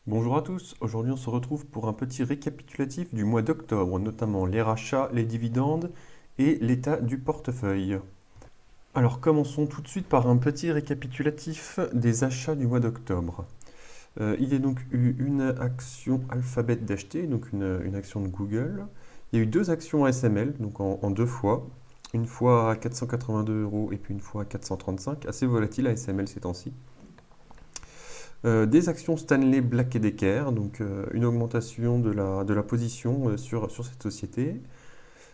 Bonjour à tous, aujourd'hui on se retrouve pour un petit récapitulatif du mois d'octobre, notamment les rachats, les dividendes et l'état du portefeuille. Alors commençons tout de suite par un petit récapitulatif des achats du mois d'octobre. Il y a donc eu une action Alphabet d'acheter, donc une action de Google. Il y a eu deux actions ASML, donc en deux fois. Une fois à 482 euros et puis une fois à 435, assez volatile ASML ces temps-ci. Des actions Stanley Black Decker, donc une augmentation de la position sur cette société.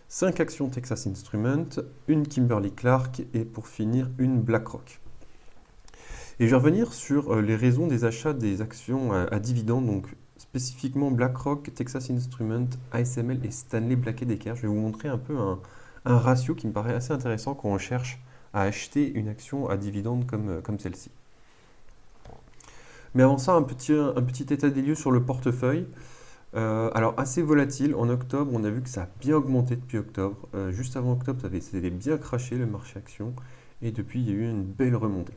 5 actions Texas Instruments, une Kimberly Clark et pour finir une BlackRock. Et je vais revenir sur les raisons des achats des actions à dividendes, donc spécifiquement BlackRock, Texas Instruments, ASML et Stanley Black Decker. Je vais vous montrer un peu un ratio qui me paraît assez intéressant quand on cherche à acheter une action à dividendes comme celle-ci. Mais avant ça, un petit état des lieux sur le portefeuille. Alors assez volatile, en octobre, on a vu que ça a bien augmenté depuis octobre. Juste avant octobre, c'était bien craché le marché action. Et depuis, il y a eu une belle remontée.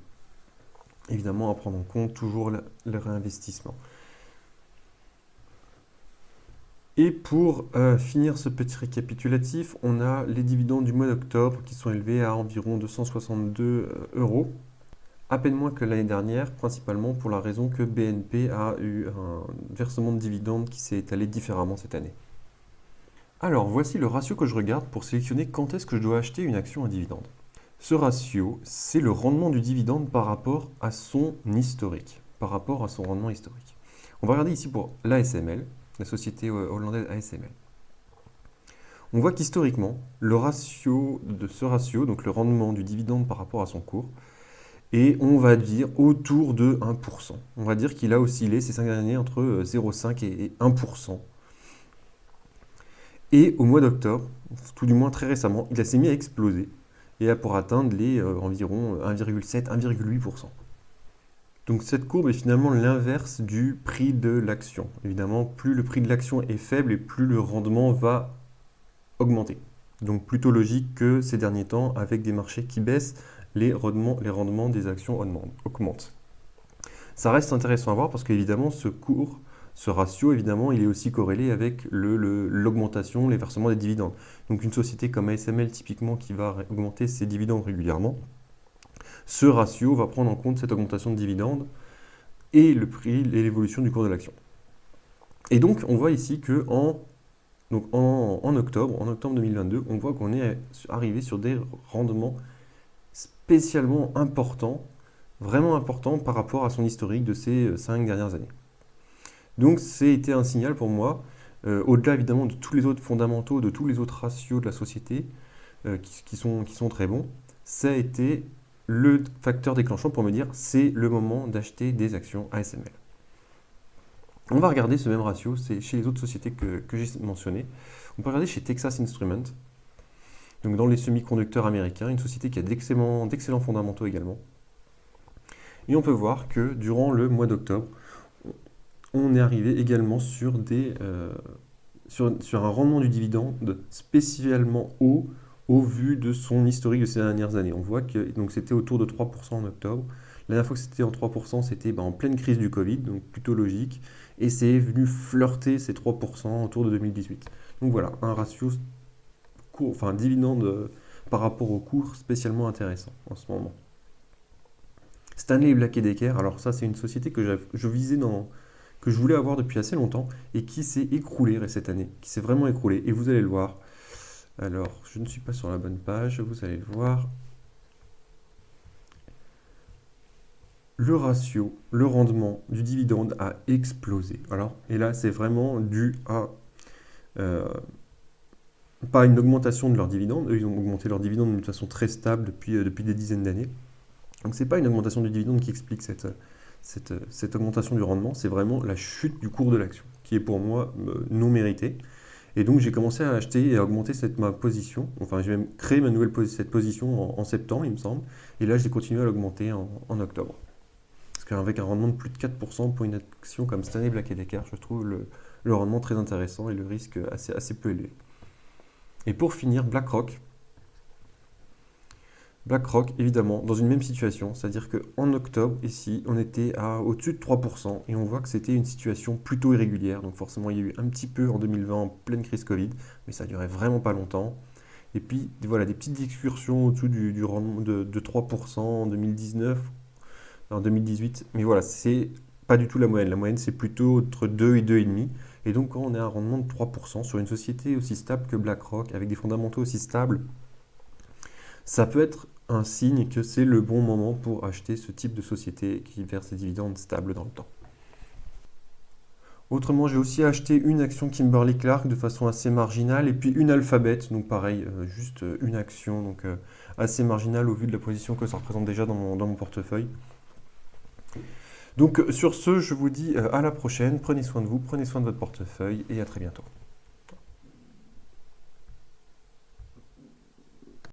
Évidemment, à prendre en compte toujours le réinvestissement. Et pour finir ce petit récapitulatif, on a les dividendes du mois d'octobre qui sont élevés à environ 262 euros. À peine moins que l'année dernière, principalement pour la raison que BNP a eu un versement de dividendes qui s'est étalé différemment cette année. Alors, voici le ratio que je regarde pour sélectionner quand est-ce que je dois acheter une action à dividende. Ce ratio, c'est le rendement du dividende par rapport à son historique, par rapport à son rendement historique. On va regarder ici pour l'ASML, la société hollandaise ASML. On voit qu'historiquement, le ratio de ce ratio, donc le rendement du dividende par rapport à son cours, et on va dire autour de 1%. On va dire qu'il a oscillé ces 5 dernières années entre 0,5 et 1%. Et au mois d'octobre, tout du moins très récemment, il s'est mis à exploser et a pour atteindre les environ 1,7, 1,8%. Donc cette courbe est finalement l'inverse du prix de l'action. Évidemment, plus le prix de l'action est faible et plus le rendement va augmenter. Donc plutôt logique que ces derniers temps, avec des marchés qui baissent, les rendements des actions augmentent. Ça reste intéressant à voir parce qu'évidemment, ce ratio, évidemment, il est aussi corrélé avec l'augmentation, les versements des dividendes. Donc une société comme ASML, typiquement, qui va augmenter ses dividendes régulièrement, ce ratio va prendre en compte cette augmentation de dividendes et le prix et l'évolution du cours de l'action. Et donc, on voit ici que en octobre 2022, on voit qu'on est arrivé sur des rendements spécialement importants, vraiment importants par rapport à son historique de ces 5 dernières années. Donc, c'était un signal pour moi, au-delà évidemment de tous les autres fondamentaux, de tous les autres ratios de la société qui sont très bons, ça a été le facteur déclenchant pour me dire c'est le moment d'acheter des actions ASML. On va regarder ce même ratio, c'est chez les autres sociétés que j'ai mentionnées. On peut regarder chez Texas Instruments, donc dans les semi-conducteurs américains, une société qui a d'excellents fondamentaux également. Et on peut voir que durant le mois d'octobre, on est arrivé également sur un rendement du dividende spécialement haut au vu de son historique de ces dernières années. On voit que c'était autour de 3% en octobre. La dernière fois que c'était en 3%, c'était en pleine crise du Covid, donc plutôt logique. Et c'est venu flirter ces 3% autour de 2018. Donc voilà, un ratio dividende par rapport au cours spécialement intéressant en ce moment. Stanley Black Decker, alors ça c'est une société que je visais que je voulais avoir depuis assez longtemps et qui s'est écroulée cette année, qui s'est vraiment écroulée. Et vous allez le voir. Alors, je ne suis pas sur la bonne page, vous allez le voir. Le ratio, le rendement du dividende a explosé. Alors, et là, c'est vraiment dû à pas une augmentation de leurs dividendes. Eux, ils ont augmenté leurs dividendes d'une façon très stable depuis des dizaines d'années. Donc, c'est pas une augmentation du dividende qui explique cette augmentation du rendement, c'est vraiment la chute du cours de l'action, qui est pour moi non méritée. Et donc j'ai commencé à acheter et à augmenter ma position. Enfin, j'ai même créé cette position en septembre, il me semble. Et là, j'ai continué à l'augmenter en octobre. Parce qu'avec un rendement de plus de 4% pour une action comme Stanley Black Decker, je trouve le rendement très intéressant et le risque assez peu élevé. Et pour finir, BlackRock. BlackRock, évidemment, dans une même situation, c'est-à-dire qu'en octobre, ici, on était à au-dessus de 3%, et on voit que c'était une situation plutôt irrégulière, donc forcément, il y a eu un petit peu en 2020, en pleine crise Covid, mais ça durait vraiment pas longtemps. Et puis, voilà, des petites excursions au-dessous du rendement de 3% en 2019, en 2018, mais voilà, c'est pas du tout la moyenne. La moyenne, c'est plutôt entre 2 et 2,5. Et donc, quand on a un rendement de 3% sur une société aussi stable que BlackRock, avec des fondamentaux aussi stables, ça peut être un signe que c'est le bon moment pour acheter ce type de société qui verse des dividendes stables dans le temps. Autrement, j'ai aussi acheté une action Kimberly-Clark de façon assez marginale et puis une Alphabet, donc pareil, juste une action, donc assez marginale au vu de la position que ça représente déjà dans mon portefeuille. Donc sur ce, je vous dis à la prochaine, prenez soin de vous, prenez soin de votre portefeuille et à très bientôt.